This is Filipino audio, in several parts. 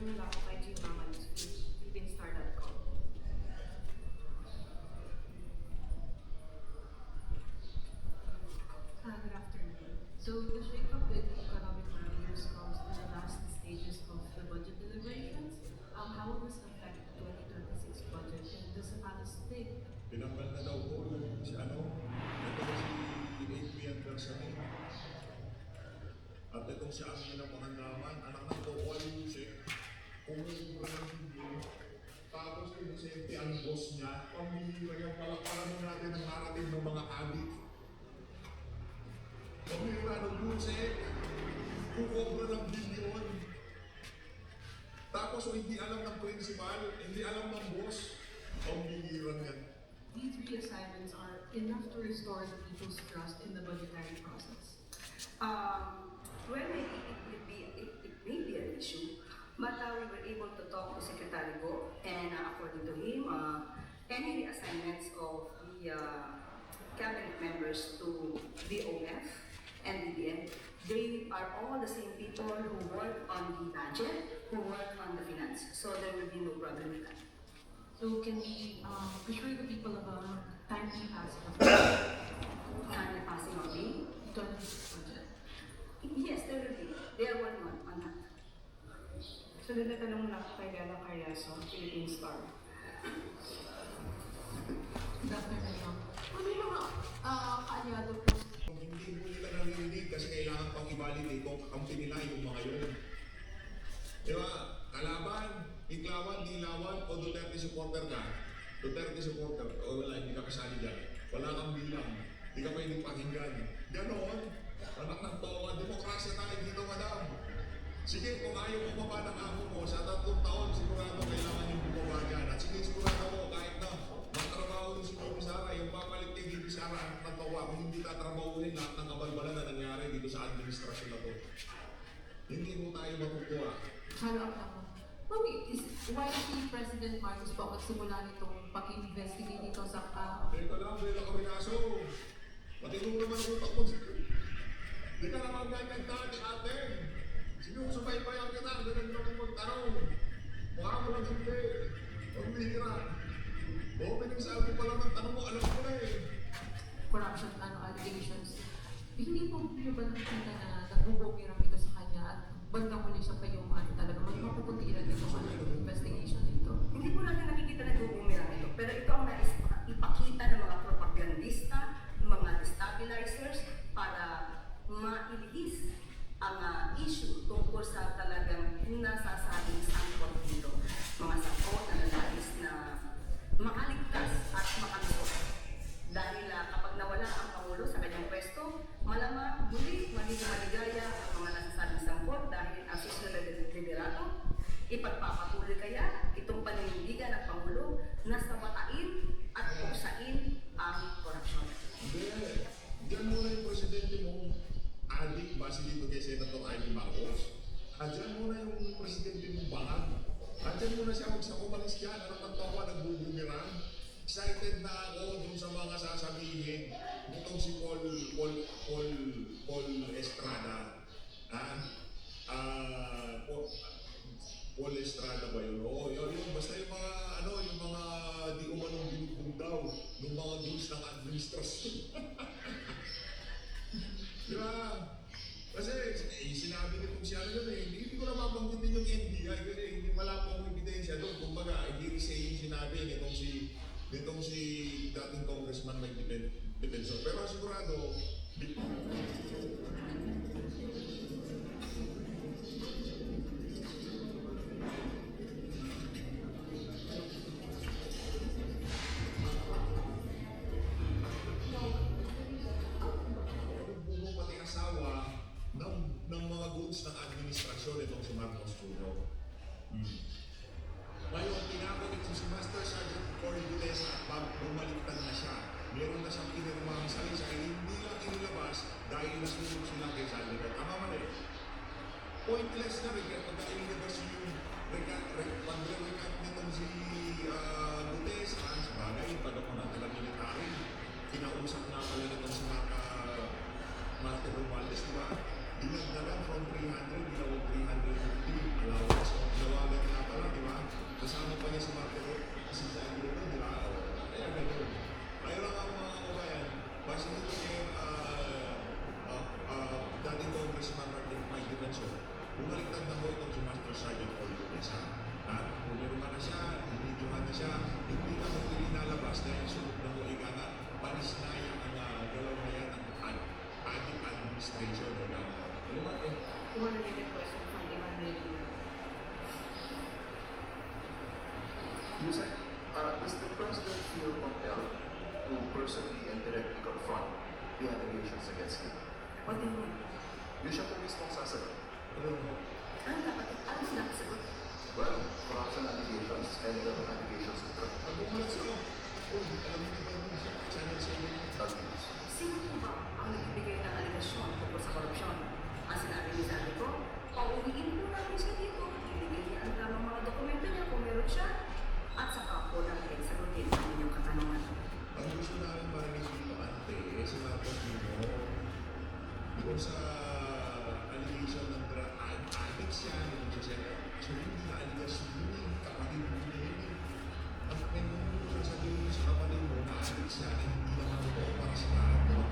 afternoon ako kay Jim Maman's speech, PhilippineStar.com. Good afternoon. So the shake-up with economic matters comes in the last stages of the budget deliberations. How will this affect the 2026 budget, and does the palace think? Pinanggal na daw po yung si ito si Adrian Garzamin. At itong si Amin ng mga naman, anak ng Tokwa Yusek, kumura ng video. Tapos yung safety ang boss niya, pamilira yung palakpalan natin ang narrative ng mga adik. Pamilira ng Yusek, kukobra ng bilyon. Tapos hindi alam ng principal, hindi alam ng boss, pamilira yan. These reassignments are enough to restore the people's trust in the budgetary process. Well, it may be an issue, but we were able to talk to Secretary Go, and according to him, any reassignments of the cabinet members to DOF and DBM, they are all the same people who work on the budget, who work on the finance, so there will be no problem with that. So can we assure the people of a timely passing of Timely passing of the 2026 budget? Yes, there will be. They are working on that. So nagtatanong muna ako kay Bella Carriazo, Philippine Star. Good afternoon, ma'am. Ano yung mga kaalyado po? Kung hindi mo nila narinig kasi kailangan pang i-validate kung kakampi nila yung mga yun. Di ba? Kalaban, iklawan, dilawan, o Duterte supporter ka. Duterte supporter, o wala, hindi ka kasali dyan. Wala kang bilang, hindi ka pwedeng pakinggan. Ganon, anak ng tawa, demokrasya tayo dito, madam. Sige, kung ayaw mo mababa ng amo mo, sa 3 taon, sigurado kailangan yung bumaba dyan. At sige, sigurado mo, kahit na magtrabaho yung si Bibi Sara, yung papalit kay Bibi Sara, anak ng tawa, kung hindi tatrabahuin lahat ng kabalbalan na nangyari dito sa administrasyon na to. Hindi mo tayo matutuwa. Follow up lang po. Mami, why si President Marcos po magsimula nitong pag-investigate dito sa Teka lang, Bella Carriazo. Matino naman ang utak mo. Hindi ka naman gagagdahan ni ate. Sinusabay-bayan kita, ganun naman magtanong. Mukha mo lang hindi. Huwag bihira. Opening sabi pa naman, tanong mo, alam ko na eh. corruption allegations? Hindi po nyo ba nakikita na nagbubumirang ito sa kanya at bandang muli siya pa yung talaga magpapupuntiran ito investigation dito? Hindi po natin nakikita na bubumirang ito, pero ito ang nais ipakita ng mga propagandista, mga destabilizers para mailihis ang issue tungkol sa talagang nasasabing sangkot dito. Mga sangkot na nalais na makaligtas at makalusot. Dahil kapag nawala ang Pangulo sa kanyang pwesto, malamang muli magiging maligaya ang mga nasasabing sangkot dahil ang susunod na liderato, ipagpapatuloy kaya itong paninindigan ng Pangulo na sabatain at puksain ang korupsyon. Hindi. Diyan muna yung presidente mong adik base dito kay Senator Amy Marcos. Diyan muna yung presidente mong bangag. Diyan muna siya umalis dyan. Ano kang tawa, nagbubumirang. Excited na ako dun sa mga sasabihin. Itong si Paul Estrada. Paul Estrada ba yun? Oo, yun. Basta yung mga, yung mga di umanong binugbong daw ng mga goals ng administrasyon. Di ba? Kasi sinabi nitong si yun hindi ko na mabanggitin yung NBI kasi hindi wala pong ebidensya doon. Kumbaga, hindi say yung sinabi nitong si dating congressman Mike Defensor. Pero sigurado, ng mga goods ng administrasyon itong si Marcos Jr. Ngayon, pinapagit si Master Sergeant Cory Gutesa at bumaliktad na siya. Meron na siyang pinirmang sali-sali, hindi lang inilabas dahil nasunod sila kay Saldivar. Tama mali. Pointless na rin pagka inilabas yung pag-recant nitong si Gutesa. Sa bagay, pag ako na taga-military, kinausap na pala nitong si Martin Romualdez, di ba? Dinagdagan from 300, ginawag 350 allowance. Nawagan Yusek, does the President feel compelled to personally and directly confront the allegations against him? What do you mean? Yun siya po mismo sasagot. Ano dapat? Ano sila kasagot? Well, corruption allegations and allegations of drug Bumulat sa'yo. Alam mo ba yun? Channel 7. abuse. Sino po ba ang nagbibigay ng aligasyon tungkol sa korupsyon? Ang sinabi ni Sabi ko, pauwiin po natin siya dito, ibigay niya ang tamang mga dokumento niya kung meron siya, at saka po natin sagutin ang inyong katanungan. Ang gusto namin marinig dito, ante, sinapos mo, yung sa allegation ng drug addicts yan, yung siya, so hindi na allegation yun eh, kapatid mo na yun eh. Ang kanyang sasabihin mo sa kapatid mo na addicts yan, eh, hindi naman ito para sa lahat.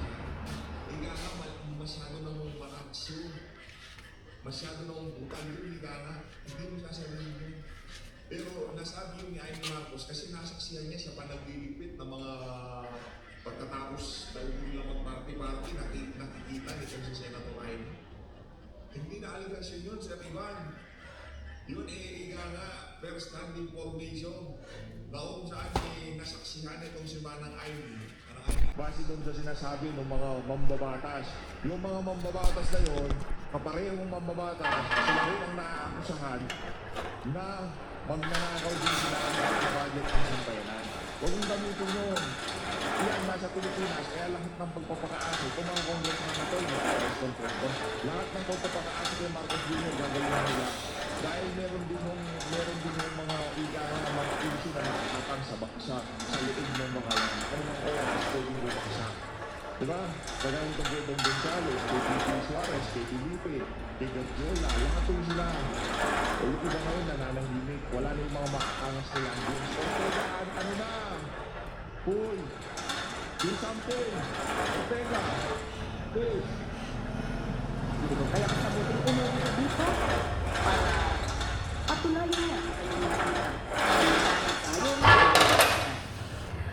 Ika nga, masyado na mong maraksyon. Masyado na mong butang yun, ika nga, hindi mo sasabihin yun. Pero nasabi yun ni Amy Marcos kasi nasaksihan niya siya pa naglilipit ng mga pagkatapos daw nila mag-party-party, nakikita nitong si Senator Amy. Hindi na aligasyon yun, Sir Ivan. Yun ika nga, first-hand information na kung saan nasaksihan itong si Manang Amy. Base doon sa sinasabi ng mga mambabatas. Yung mga mambabatas na yun, kaparehong mambabatas, sila rin ang naaakusahan na magnanakaw din sila ang mga budget ng sambayanan. Huwag mong gamitin yun. Yan, nasa Pilipinas, kaya lahat ng pagpapakaasi, kung mga congressman na ito, lahat ng pagpapakaasi kay Marcos Jr. gagawin nila. Dahil meron din yung mga mga issue na nakakatang sa baksa sa liig ng mga yan. Ano mga oras pwedeng bubaksa? Diba? Kagaya itong Gordon Gonzales, kay P.P. Suarez, kay Felipe, kay Gardiola, lahat yung sila. O yung iba ngayon nananahimik, wala na yung mga makakangas nila. So, ano na? Uy! Do something! Teka! Please! Kaya kasabutin umuwi na dito para patunayan niya ang kanyang nakita.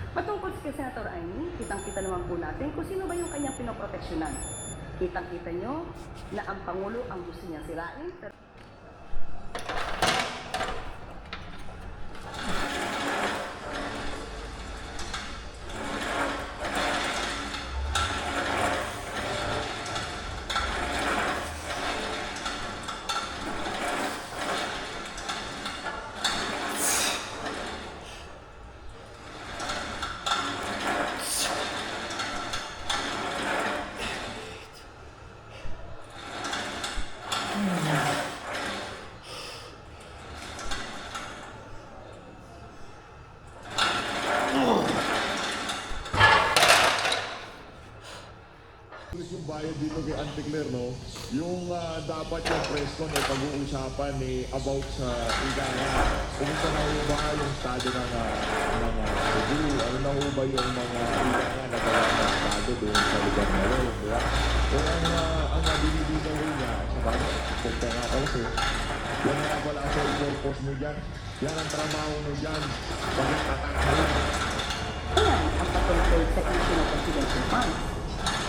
Patungkol kay Senator Amy, kitang-kita naman po natin kung sino ba yung kanyang pinoproteksyonan. Kitang-kita nyo na ang Pangulo ang gusto niya sirain. Pero yung bayad dito kay Auntie Claire, no? Yung dapat yung press con ay pag-uusapan about sa igana. Kumusta na ho ba yung estado ng Cebu? Ano na ho ba yung mga igana na gawa ng estado doon sa lugar na yun, di ba? Kung ang nabibigay niya sa bagay, kung nga kasi, yan nga pala sa i-purpose mo dyan. Yan ang trabaho mo dyan. Bakit tatakbo? ayan ang patungkol sa issue ng presidential funds.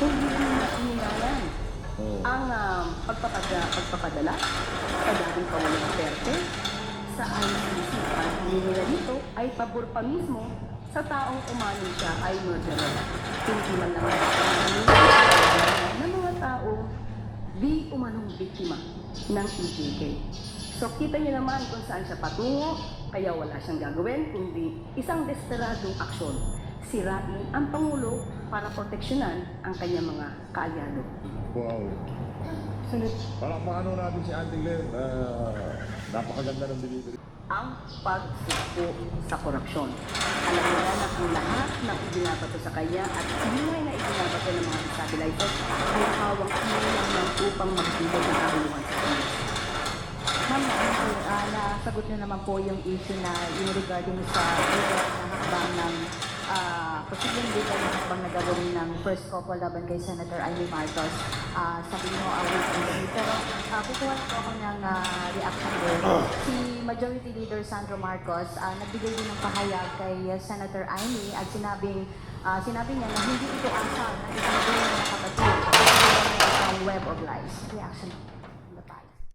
Hindi na inilayan ang pagpapadala sa dating Pangulong Duterte sa ICC. Ang nila dito ay pabor pa mismo sa taong umano siya ay murderer. Hindi man lang ng mga tao di umanong biktima ng EJK. So kita niyo naman kung saan siya patungo, kaya wala siyang gagawin kundi isang desperadong aksyon. Sirain ang Pangulo para proteksyonan ang kanyang mga kaalyado. Wow. Palakpakan natin si Auntie Claire. Napakaganda ng delivery. Ang pagsugpo sa korupsyon. Alam niya na ang lahat ng ibinabato sa kanya at hindi na ibinabato ng mga stabilizers ay hawang kanilang ng upang magbigay ng kahuluan sa kanya. Ma'am, nasagot niyo naman po yung issue na yung regarding sa hakbang ng posibleng legal na hakbang na gagawin ng first couple laban kay Senator Amy Marcos. Sabi niyo, wait and see. Pero kukuha po ako ng reaction there. Si Majority Leader Sandro Marcos nagbigay din ng pahayag kay Senator Amy at sinabi niya na hindi ito asal na isang nakapatid sa web of lies. Reaction.